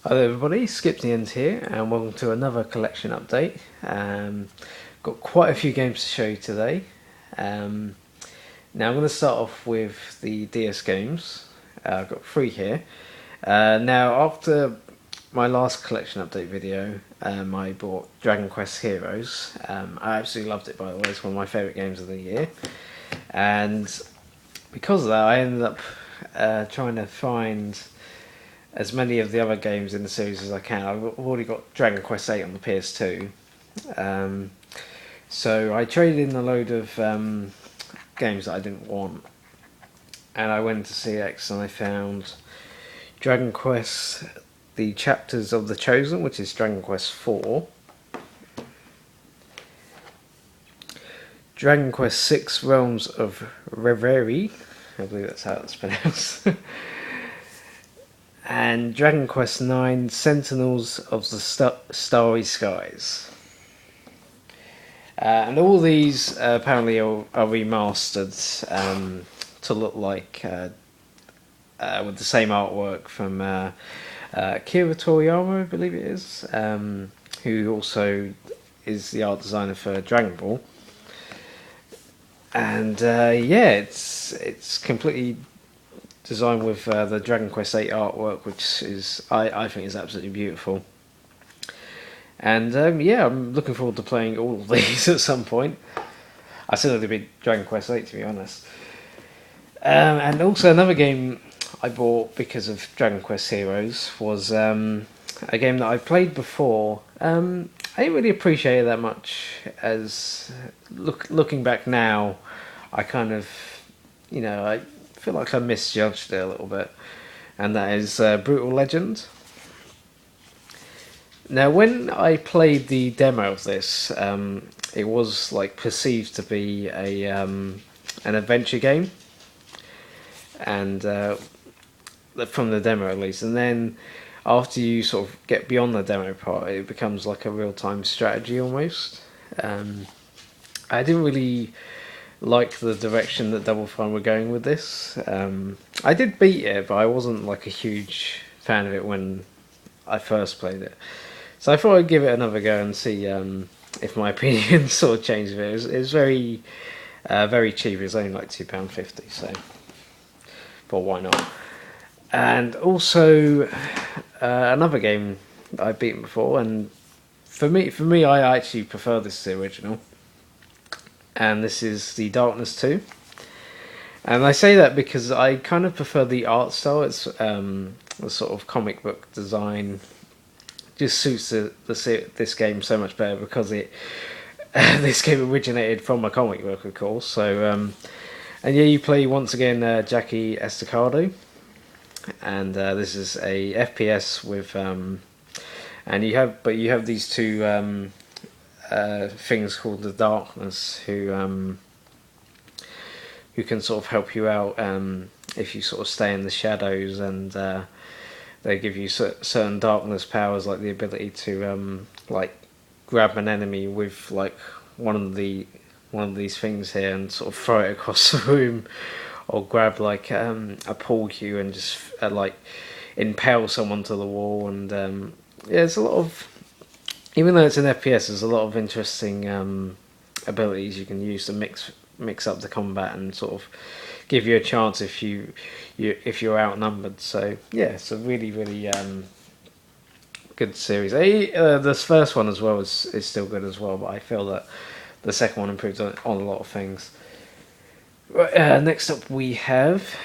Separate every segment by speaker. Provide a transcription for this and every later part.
Speaker 1: Hello everybody, Skip the End here and welcome to another collection update. Got quite a few games to show you today. Now I'm going to start off with the DS games. I've got 3 here. Now after my last collection update video, I bought Dragon Quest Heroes. I absolutely loved it, by the way. It's one of my favourite games of the year. And because of that I ended up trying to find as many of the other games in the series as I can. I've already got Dragon Quest 8 on the PS2. So I traded in a load of games that I didn't want. And I went to CX and I found Dragon Quest, the Chapters of the Chosen, which is Dragon Quest 4. Dragon Quest 6 Realms of Reverie. I believe that's how it's pronounced. And Dragon Quest 9 Sentinels of the Starry Skies. And all these apparently are remastered to look like with the same artwork from Akira Toriyama, I believe it is, who also is the art designer for Dragon Ball. And yeah, it's completely designed with the Dragon Quest 8 artwork, which is I think is absolutely beautiful. And yeah, I'm looking forward to playing all of these at some point. I still have to beat Dragon Quest 8, to be honest. And also another game I bought because of Dragon Quest Heroes was a game that I've played before. I didn't really appreciate it that much, as looking back now, I kind of, I feel like I misjudged it a little bit, and that is Brutal Legend. Now, when I played the demo of this, it was like perceived to be an adventure game, and from the demo at least, and then after you sort of get beyond the demo part, it becomes like a real-time strategy almost. I didn't really like the direction that Double Fine were going with this. I did beat it, but I wasn't like a huge fan of it when I first played it. So I thought I'd give it another go and see if my opinion sort of changed a bit. It was very, very cheap. It was only like £2.50, so but why not? And also another game that I've beaten before, and for me, I actually prefer this to the original. And this is the Darkness 2. And I say that because I kind of prefer the art style. It's the sort of comic book design just suits this game so much better, because this game originated from a comic book, of course. So and yeah, you play once again Jackie Estacado, and this is a FPS with and you have these two things called the Darkness, who can sort of help you out if you sort of stay in the shadows, and they give you certain darkness powers, like the ability to like grab an enemy with like one of these things here and sort of throw it across the room, or grab like a pool cue and just like impale someone to the wall. And yeah, it's a lot of, even though it's an FPS, there's a lot of interesting abilities you can use to mix up the combat and sort of give you a chance if you're outnumbered. So yeah, it's a really good series. This first one as well is still good as well, but I feel that the second one improved on a lot of things. Right, next up we have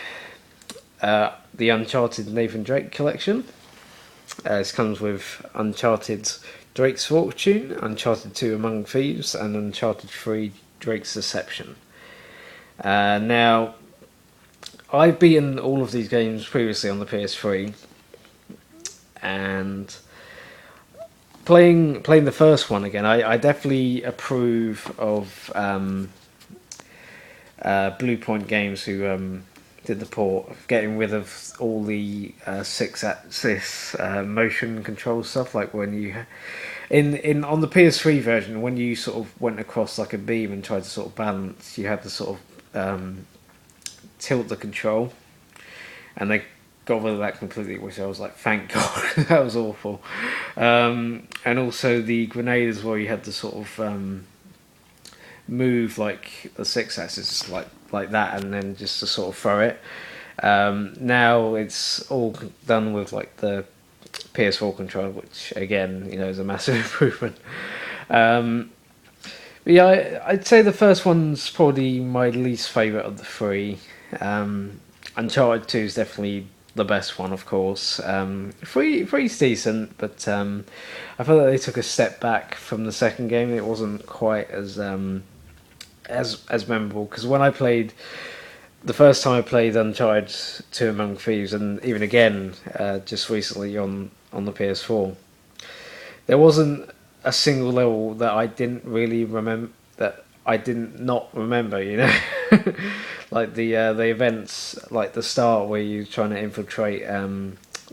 Speaker 1: the Uncharted Nathan Drake collection. This comes with Uncharted Drake's Fortune, Uncharted 2 Among Thieves, and Uncharted 3 Drake's Deception. Now, I've beaten all of these games previously on the PS3, and playing the first one again, I definitely approve of Blue Point Games, who did the port, getting rid of all the 6-axis motion control stuff, like when you on the PS3 version, when you sort of went across like a beam and tried to sort of balance, you had to sort of tilt the control, and they got rid of that completely, which I was like, thank God. That was awful. And also the grenade as well, you had to sort of move like the 6-axis like that, and then just to sort of throw it. Now it's all done with like the PS4 controller, which again, is a massive improvement. But yeah, I'd say the first one's probably my least favourite of the three. Uncharted 2 is definitely the best one, of course. Three's decent, but I feel like they took a step back from the second game. It wasn't quite as memorable, because when I played the first time I played Uncharted 2 Among Thieves, and even again just recently on the PS4, there wasn't a single level that I didn't really remember, that I didn't not remember, like the events, like the start where you're trying to infiltrate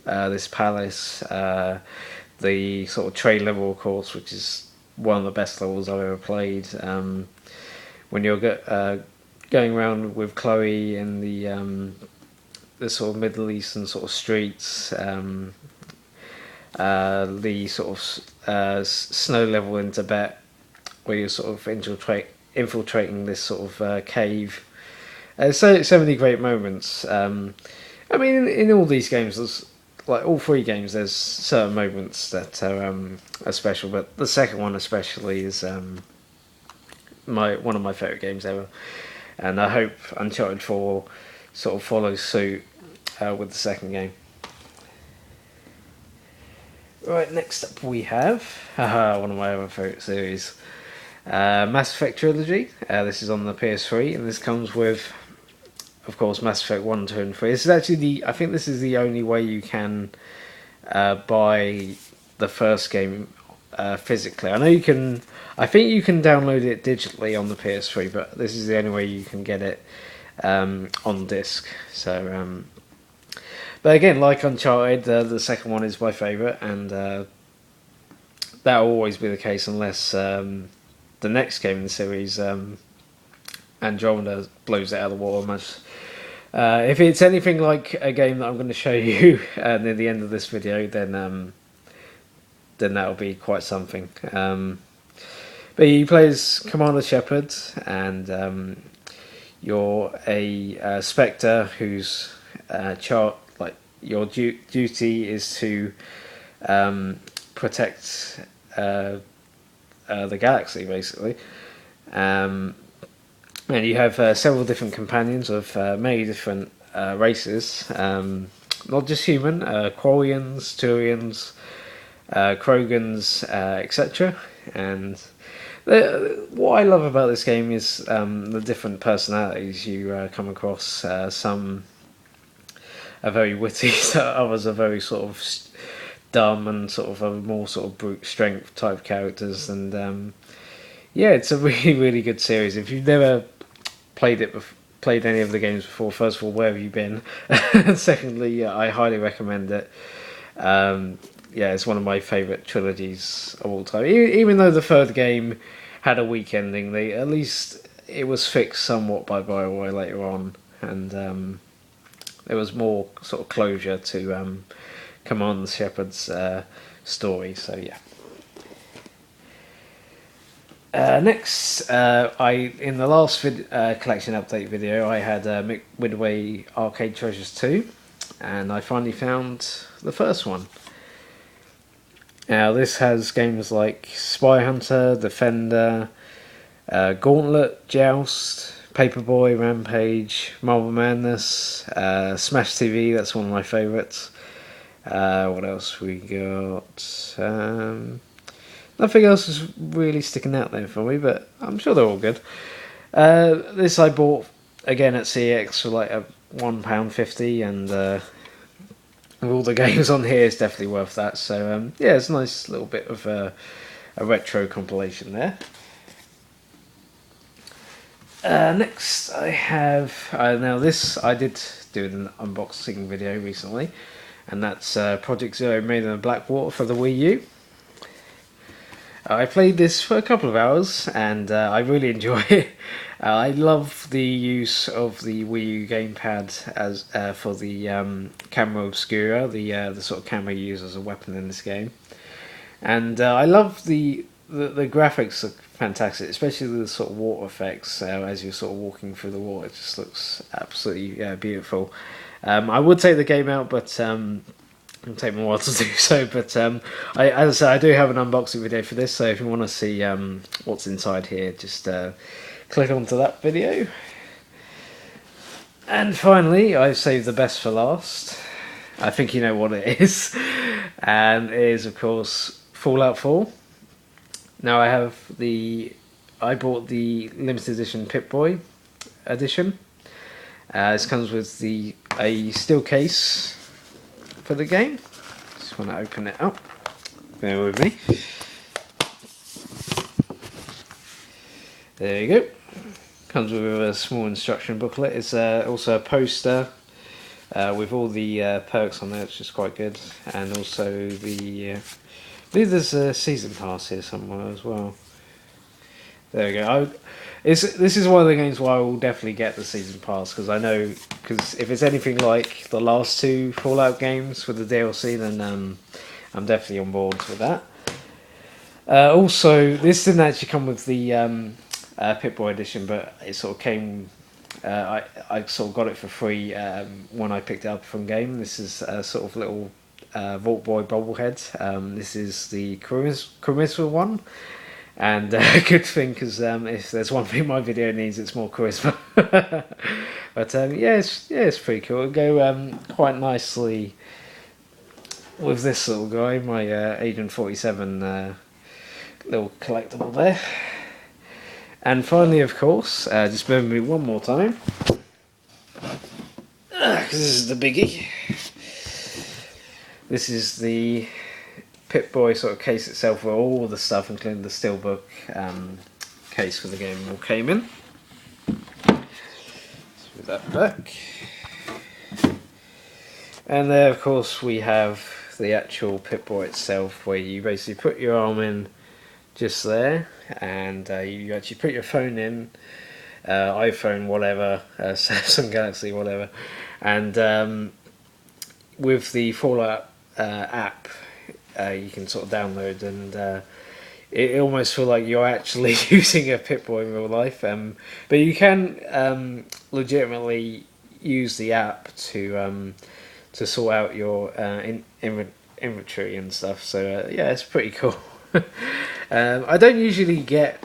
Speaker 1: this palace, the sort of trade level, of course, which is one of the best levels I've ever played. When you're going around with Chloe in the sort of Middle Eastern sort of streets, the sort of snow level in Tibet, where you're sort of infiltrating this sort of cave. So many great moments. I mean, in all these games, there's like all three games, there's certain moments that are special, but the second one especially is one of my favourite games ever, and I hope Uncharted 4 sort of follows suit with the second game. Right, next up we have one of my other favourite series, Mass Effect Trilogy. This is on the PS3, and this comes with, of course, Mass Effect 1, 2 and 3. This is actually I think this is the only way you can buy the first game physically. I know you can, I think you can download it digitally on the PS3, but this is the only way you can get it on disc. So, but again, like Uncharted, the second one is my favourite, and that will always be the case unless the next game in the series, Andromeda, blows it out of the water much. If it's anything like a game that I'm going to show you near the end of this video, then that'll be quite something. But he plays Commander Shepard, and you're a Spectre whose your duty is to protect the galaxy, basically. And you have several different companions of many different races, not just human, Quarians, Turians, Krogans, etc. And what I love about this game is the different personalities you come across. Some are very witty, others are very sort of dumb and sort of a more sort of brute strength type characters. And yeah, it's a really, really good series. If you've never played any of the games before, first of all, where have you been? And secondly, I highly recommend it. Yeah, it's one of my favourite trilogies of all time. Even though the third game had a weak ending, at least it was fixed somewhat by BioWare later on, and there was more sort of closure to Commander Shepard's story. So yeah. Next, in the last collection update video, I had Midway Arcade Treasures 2, and I finally found the first one. Now this has games like Spy Hunter, Defender, Gauntlet, Joust, Paperboy, Rampage, Marble Madness, Smash TV, that's one of my favourites. What else we got? Nothing else is really sticking out there for me, but I'm sure they're all good. This I bought again at CEX for like £1.50, and with all the games on here, it's definitely worth that. So yeah, it's a nice little bit of a retro compilation there. Next I have, now this I did do an unboxing video recently, and that's Project Zero made in Blackwater for the Wii U. I played this for a couple of hours and I really enjoy it. I love the use of the Wii U gamepad as for the camera obscura, the sort of camera you use as a weapon in this game. And I love the graphics are fantastic, especially the sort of water effects as you're sort of walking through the water. It just looks absolutely beautiful. I would take the game out, but it'll take me a while to do so. But as I said, I do have an unboxing video for this, so if you want to see what's inside here, just click onto that video. And finally, I've saved the best for last. I think you know what it is, and it is of course Fallout 4. Now I bought the limited edition Pipboy edition. This comes with a steel case for the game. Just want to open it up. Bear with me. There you go. Comes with a small instruction booklet. It's also a poster with all the perks on there, which is quite good, and also I believe there's a season pass here somewhere as well. There we go. This is one of the games where I will definitely get the season pass, because I know, because if it's anything like the last two Fallout games with the DLC, then I'm definitely on board with that. Also, this didn't actually come with the Pip-Boy edition, but it sort of came. I sort of got it for free when I picked it up from game. This is a sort of little Vault Boy bobblehead. This is the charisma one, and a good thing, because if there's one thing my video needs, it's more charisma. But it's pretty cool. It'll go quite nicely with this little guy, my Agent 47 little collectible there. And finally, of course, just bear with me one more time, because this is the biggie. This is the Pip-Boy sort of case itself, where all the stuff, including the Steelbook case for the game, all came in. Let's put that back. And there, of course, we have the actual Pip-Boy itself, where you basically put your arm in just there, and you actually put your phone in, iPhone, whatever, Samsung Galaxy, whatever, and with the Fallout app, you can sort of download, and it almost feel like you're actually using a Pip-Boy in real life. But you can legitimately use the app to sort out your inventory and stuff. So yeah, it's pretty cool. I don't usually get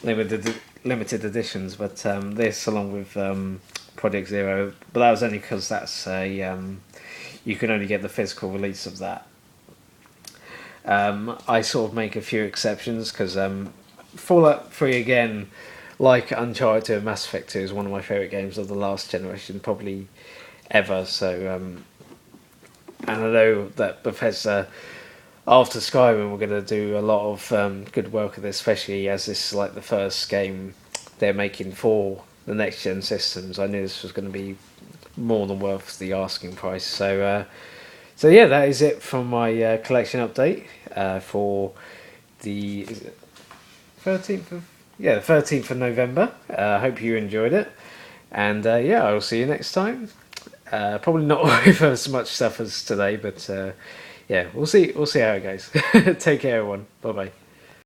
Speaker 1: limited editions, but this, along with Project Zero, but that was only because that's you can only get the physical release of that. I sort of make a few exceptions, because Fallout 3, again, like Uncharted and Mass Effect 2, is one of my favourite games of the last generation, probably ever. So, and I know that Bethesda, after Skyrim, we're going to do a lot of good work with this, especially as this is like the first game they're making for the next gen systems. I knew this was going to be more than worth the asking price. So yeah, that is it from my collection update for the 13th of November. I hope you enjoyed it, and I will see you next time. Probably not with as much stuff as today, but yeah, we'll see how it goes. Take care, everyone. Bye bye.